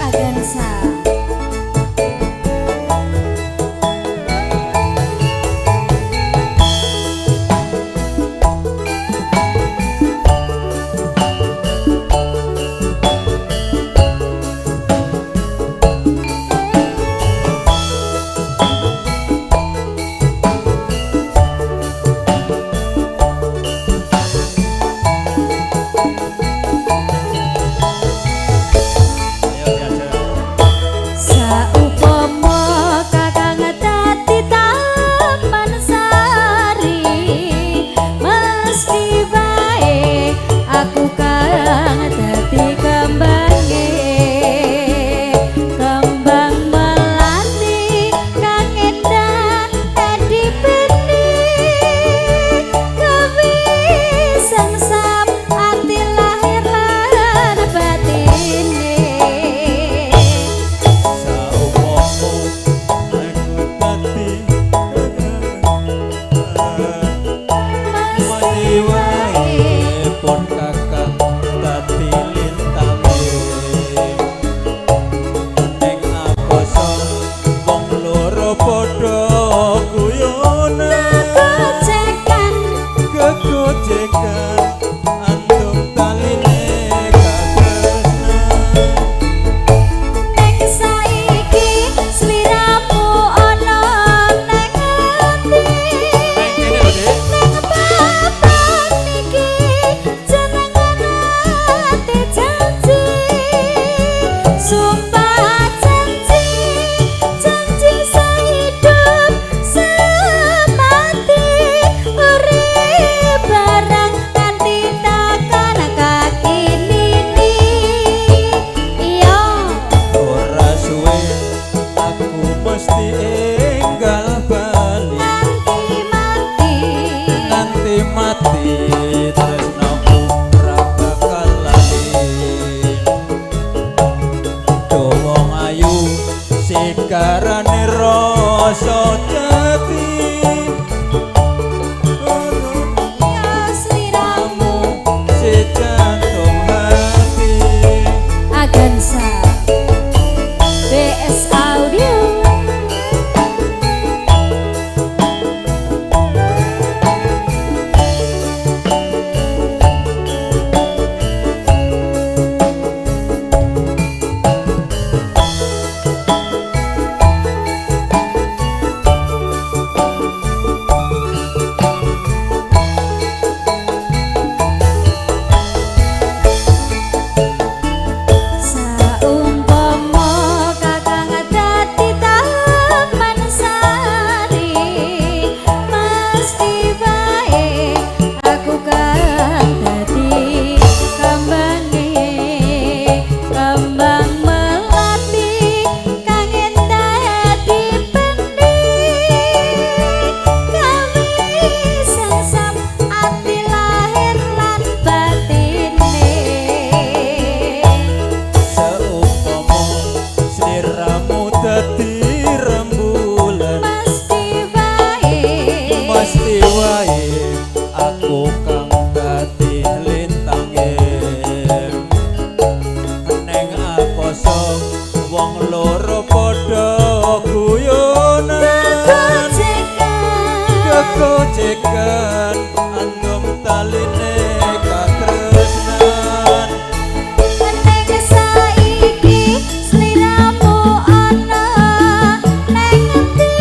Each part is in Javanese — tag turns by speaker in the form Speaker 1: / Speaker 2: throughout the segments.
Speaker 1: Agansa.
Speaker 2: Karane rasa jati
Speaker 1: Ya sliramu
Speaker 2: si jantung hati
Speaker 1: Agansa BS Audio.
Speaker 2: Aku kang dadi lintange neng akoso wong loro padha guyonan kegojekan andum taline katresnan
Speaker 1: Neng saiki sliramu ana neng endi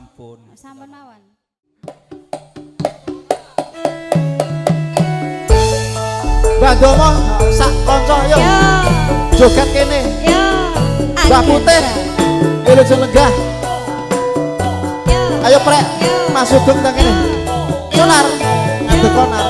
Speaker 2: sampun.
Speaker 1: Sampun mawon.
Speaker 3: Mbak Domo sak kanca yo
Speaker 1: Yo.
Speaker 3: joget kene.
Speaker 1: Yo.
Speaker 3: Mbak Putih Wilujeng Lenggah.
Speaker 1: Yo.
Speaker 3: Ayo prek Mas Sugeng teng kene. Konar ngadeg konar.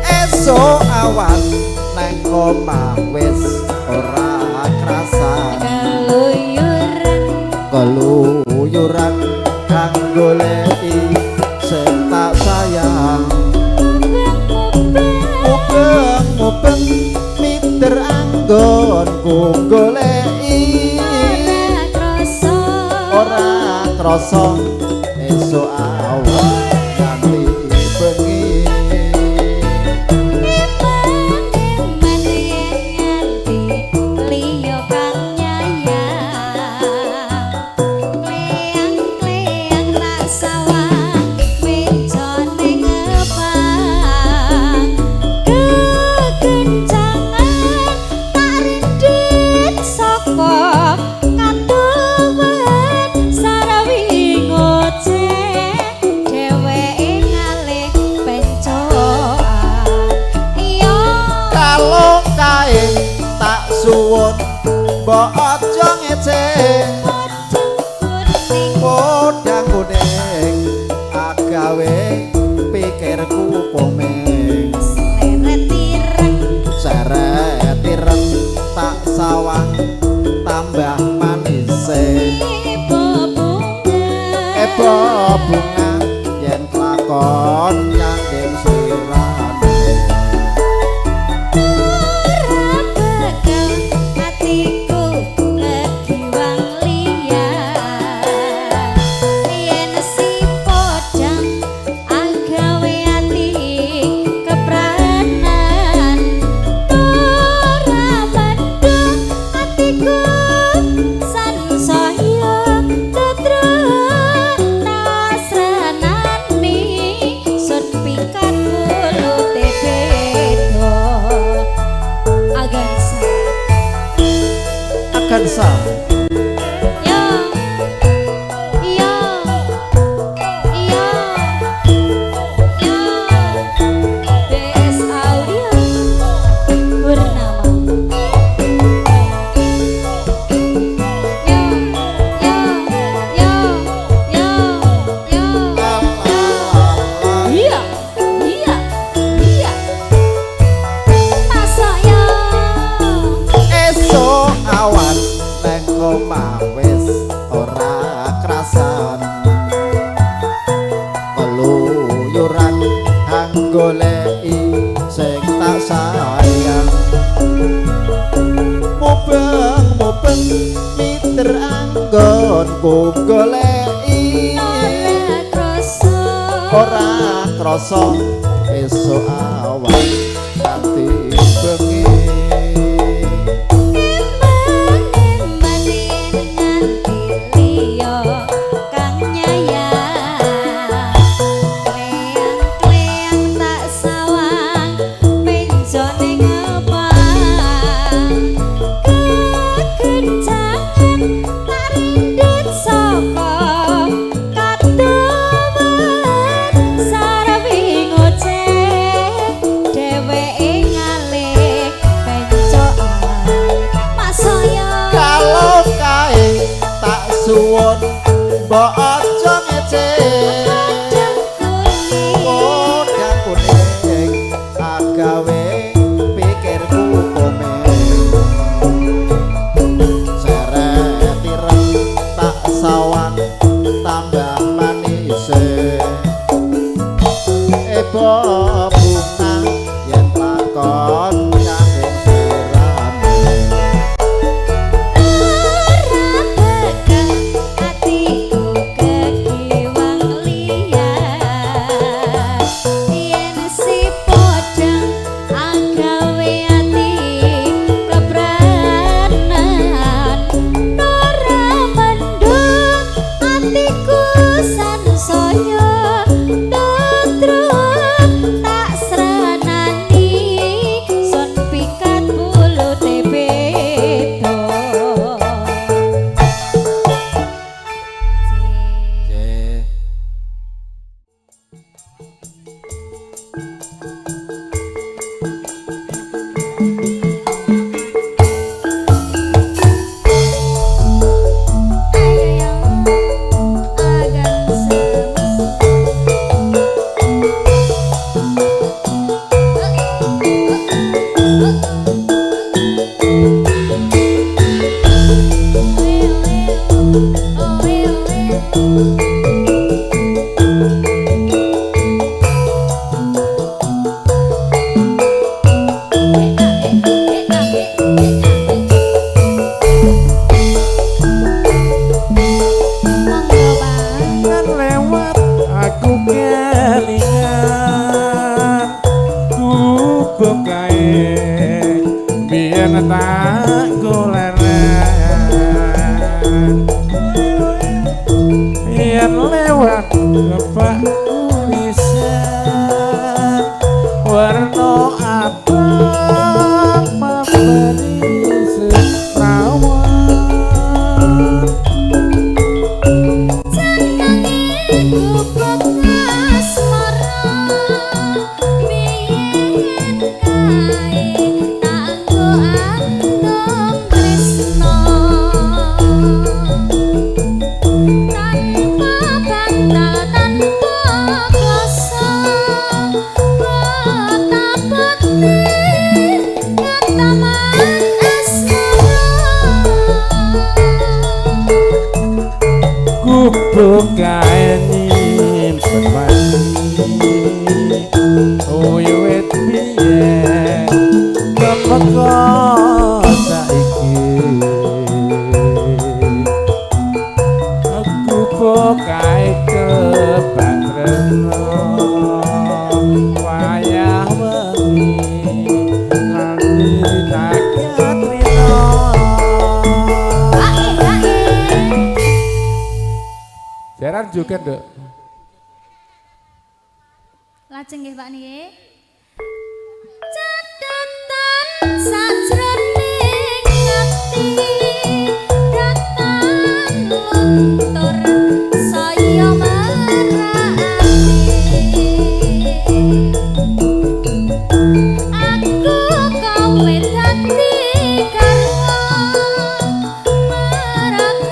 Speaker 3: Esuk awan nang omah wis ora krasan. Keluyuran kang goleki sing tak sayang. Mubeng minder anggonku goleki ora krasa esuk awan nganti bengi. Suwun mbok aja ngeceh podang kuning agawe pikirku pomeng seret ireng tak sawang tambah manis ebo bunga yen lakon nyangking slirane. Agansa wis ora krasan keluyuran hang goleki sing tak sayang. Mubeng minder anggonku goleki ora krasa esuk awan nganti bengi. Suwun mbok aja ngeceh podang kuning agawe pikirku pomeng seret ireng tak sawang tambah manis ebo bunga yen lakon nyangking slirane.
Speaker 1: Hatiku kekiwang
Speaker 3: Joget Dok.
Speaker 1: Lajeng nggih Pak niki. Catatan sajroning ati ratan luntur saya marani. Aku kowe dadi garwa marang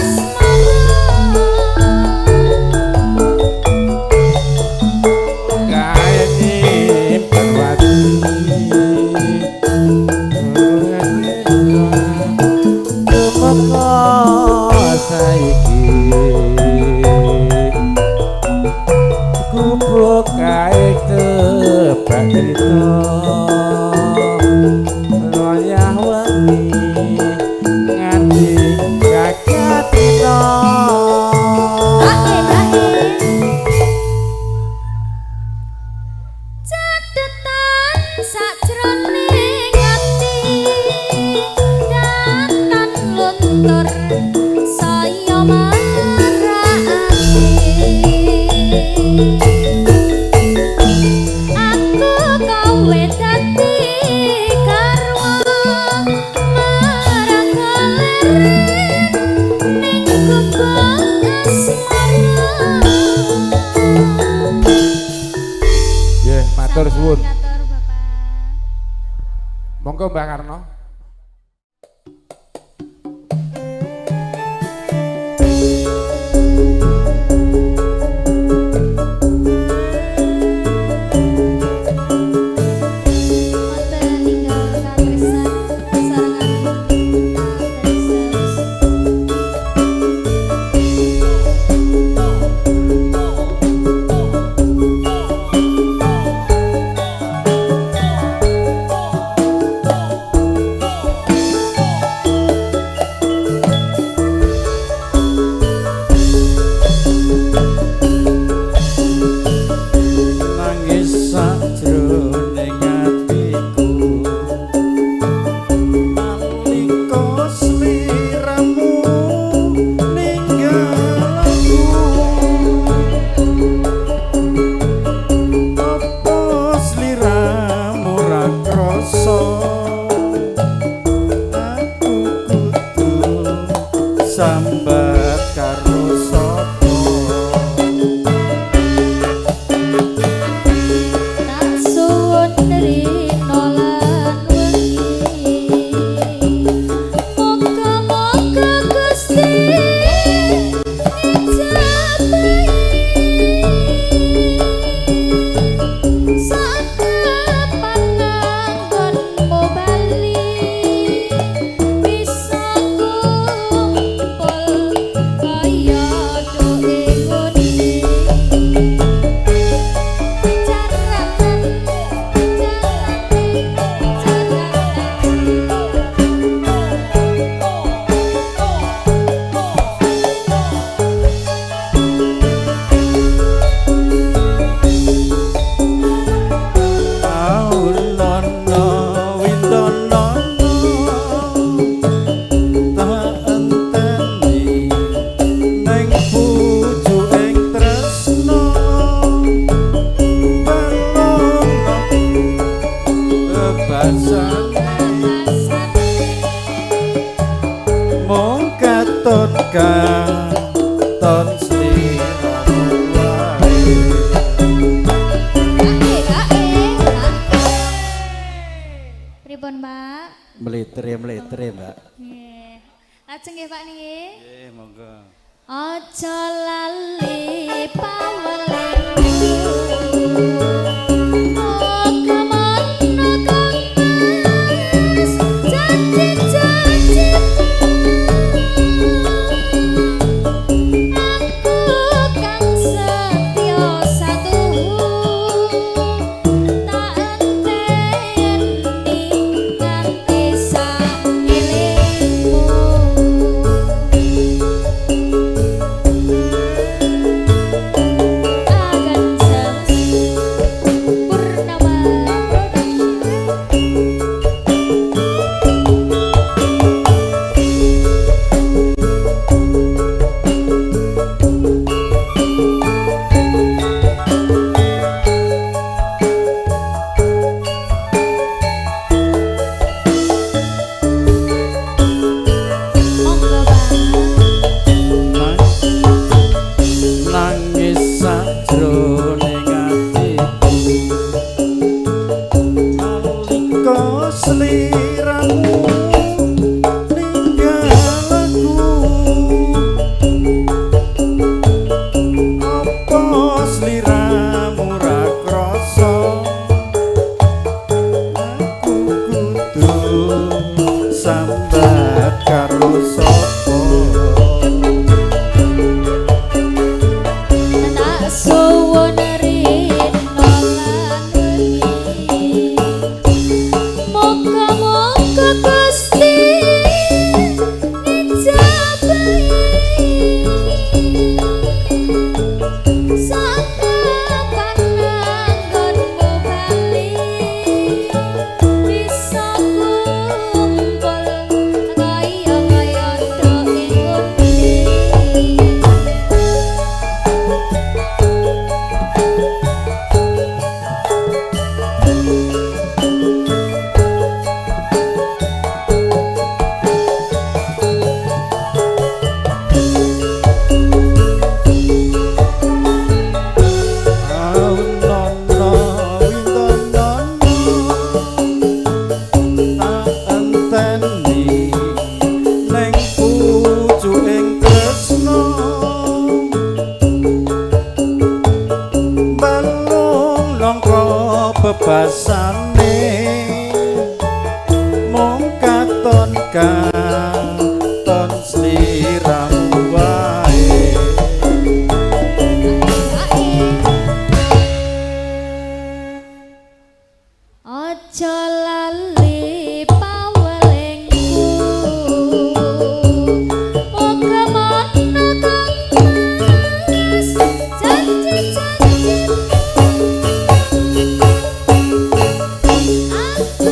Speaker 1: asmara Aku kowe dadi garwa marang leren ning gubeng asmara.
Speaker 3: Nggih, matur suwun.
Speaker 1: Matur Bapak.
Speaker 3: Monggo Mbak Karno.
Speaker 1: Wonten ingkang katresnan sarengan Dados.
Speaker 2: nangis sajroning atiku nalika sliramu ninggal aku apa sliramu ra krasa aku kudu sambat karo sapa
Speaker 1: Tak suwun rino lan wengi. Moga-moga Gusti ngijabahi sakepan nganggonmu bali bisa kumpul kaya doe ngoni.
Speaker 2: Aulono windono tak enteni neng pucuking tresno balona bebasan mung katon katon sliramu wae
Speaker 1: Pripun, Mbak?
Speaker 2: melitre Mbak.
Speaker 1: Nggih. Lajeng nggih, Pak niki.
Speaker 2: Nggih monggo.
Speaker 1: Aja lali pawelanmu. Moga-moga kangmas janji-janjimu. Aku kang setya satuhu tak enteni nganti saelingmu.
Speaker 2: basane mung katon katon sliramu wae.
Speaker 1: Aja lali pawelingku, muga mana kang mas janji-janji aku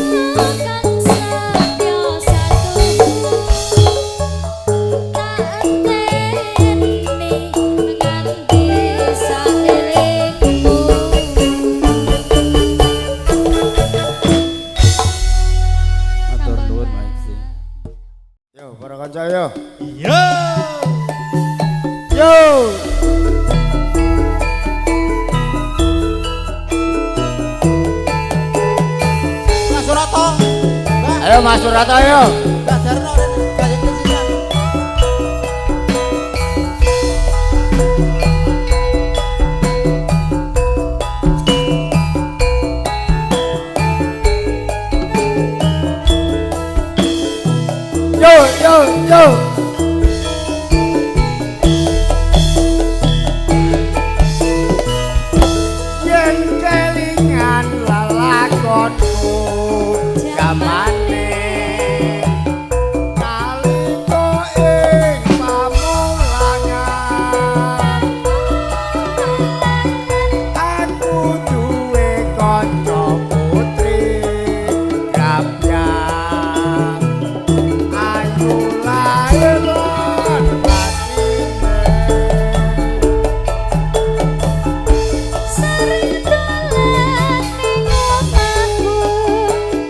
Speaker 1: kang setya satu tak enteni nganti saelingku.
Speaker 2: Matur nuwun Maiksi.
Speaker 3: Yo, para kanca yo.
Speaker 2: Iya.
Speaker 3: Yo. Mas Surata. Ayo Mas Surata yo. Gajarno rene, gajar kesisan. Yo, yo, yo. Yen kelingan lalakonku zamane nalika ing pamulangan aku duwe kanca putri Gapyang ayu lair lan batine
Speaker 1: Sering dolan ning omahku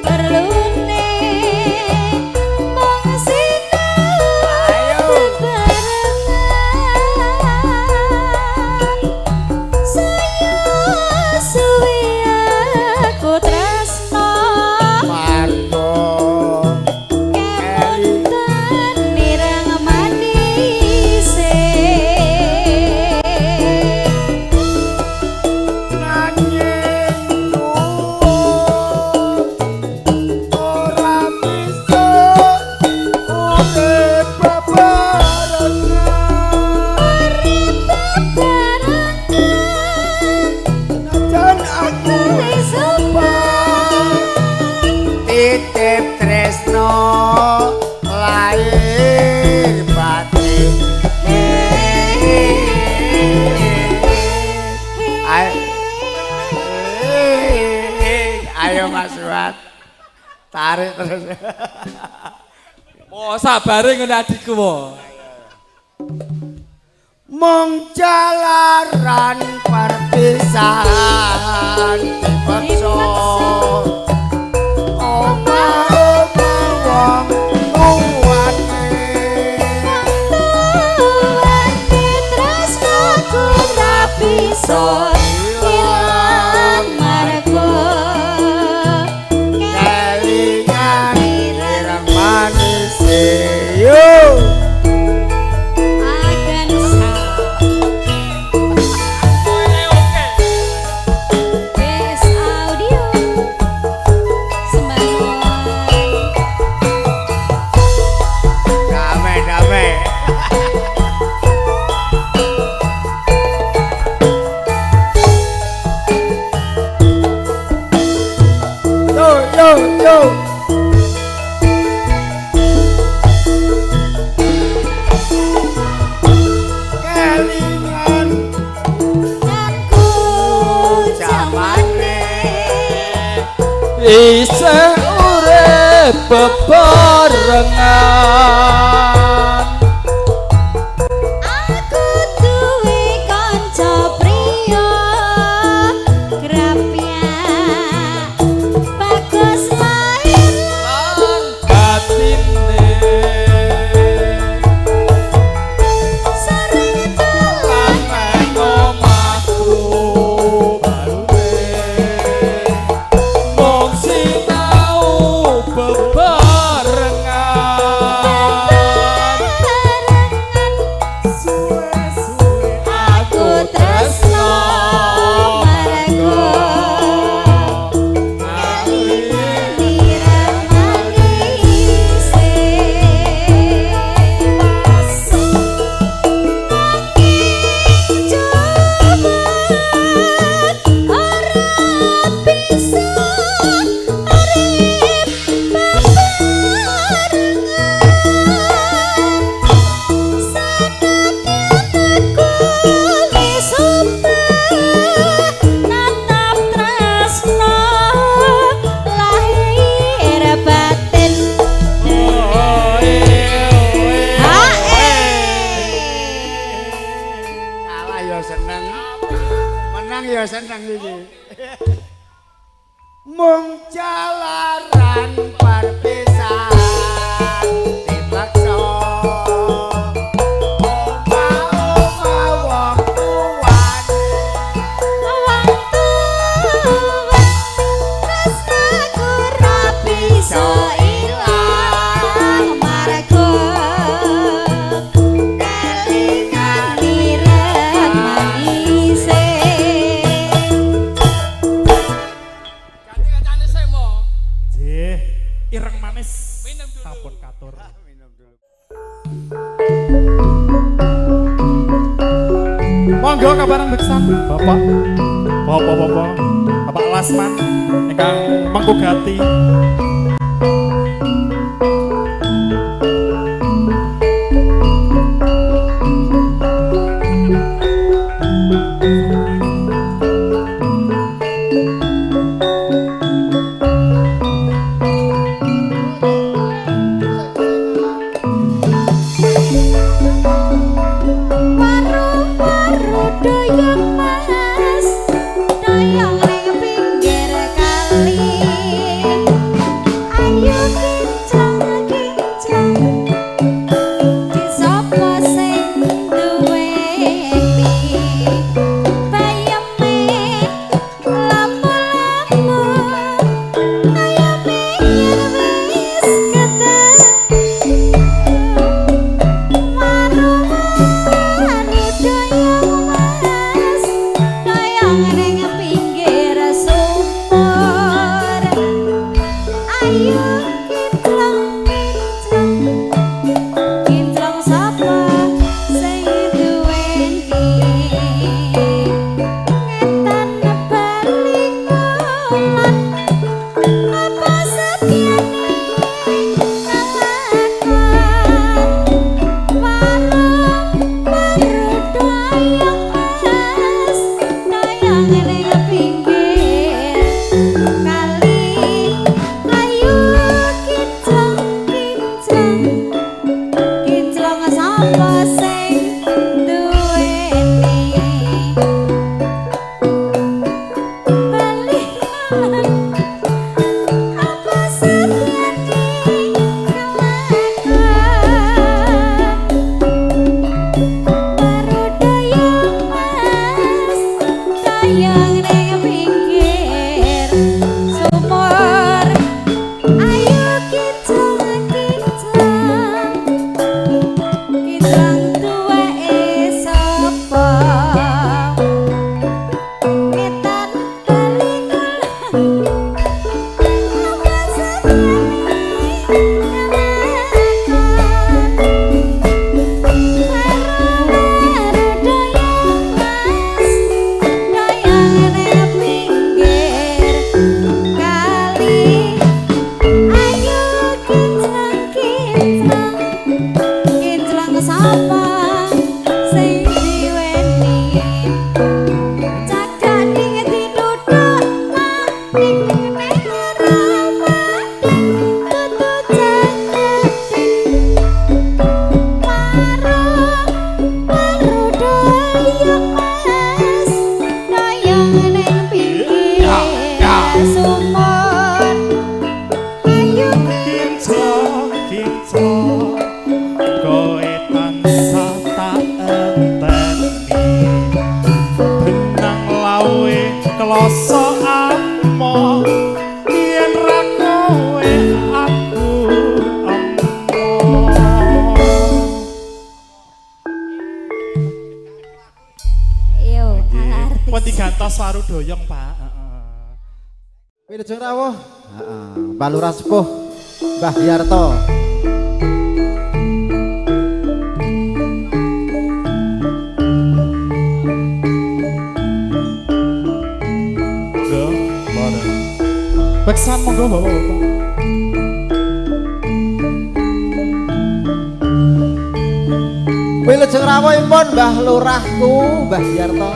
Speaker 1: perlune mung sinau bebarengan saya suwi aku tresno
Speaker 3: margo
Speaker 1: kepunten nirang manise
Speaker 3: nanging ora bisa urip bebarengan senajan aku wis titip tresno lair batin ayo Mas Suat tarik terus
Speaker 4: Oh, sabare ngene adikku wo.
Speaker 3: mung jalaran perpisahan dipaksa oma-oma wong tuwane
Speaker 1: Tuwati tresnaku ra bisa ilang margo
Speaker 3: kelingan ireng manis yo
Speaker 1: akan Bes audio Sembangun
Speaker 3: damai yo yo kelingan
Speaker 1: Janku
Speaker 3: zamane
Speaker 4: Isih urip bebarengan.
Speaker 1: Aku duwe kanca priya Grapyang bagus lair
Speaker 4: Lan batine
Speaker 1: sering dolan
Speaker 4: nang omahku barune mung sinau bebarengan.
Speaker 3: ya seneng. Menang ya seneng iki. Mung jalaran perpisahan dipaksa.
Speaker 2: Ireng manis. Sampun katur. Monggo kabarang beksan Bapak. Bapak Lasman ingkang menggugati Saru doyong Pak.
Speaker 3: Wilujeng rawuh. Mbah Lurah Sepuh Mbah Yarto.
Speaker 2: Monggo, bareng. Beksan monggo Bapak-bapak.
Speaker 3: Wilujeng rawuhipun Mbah Lurahku Mbah Yarto.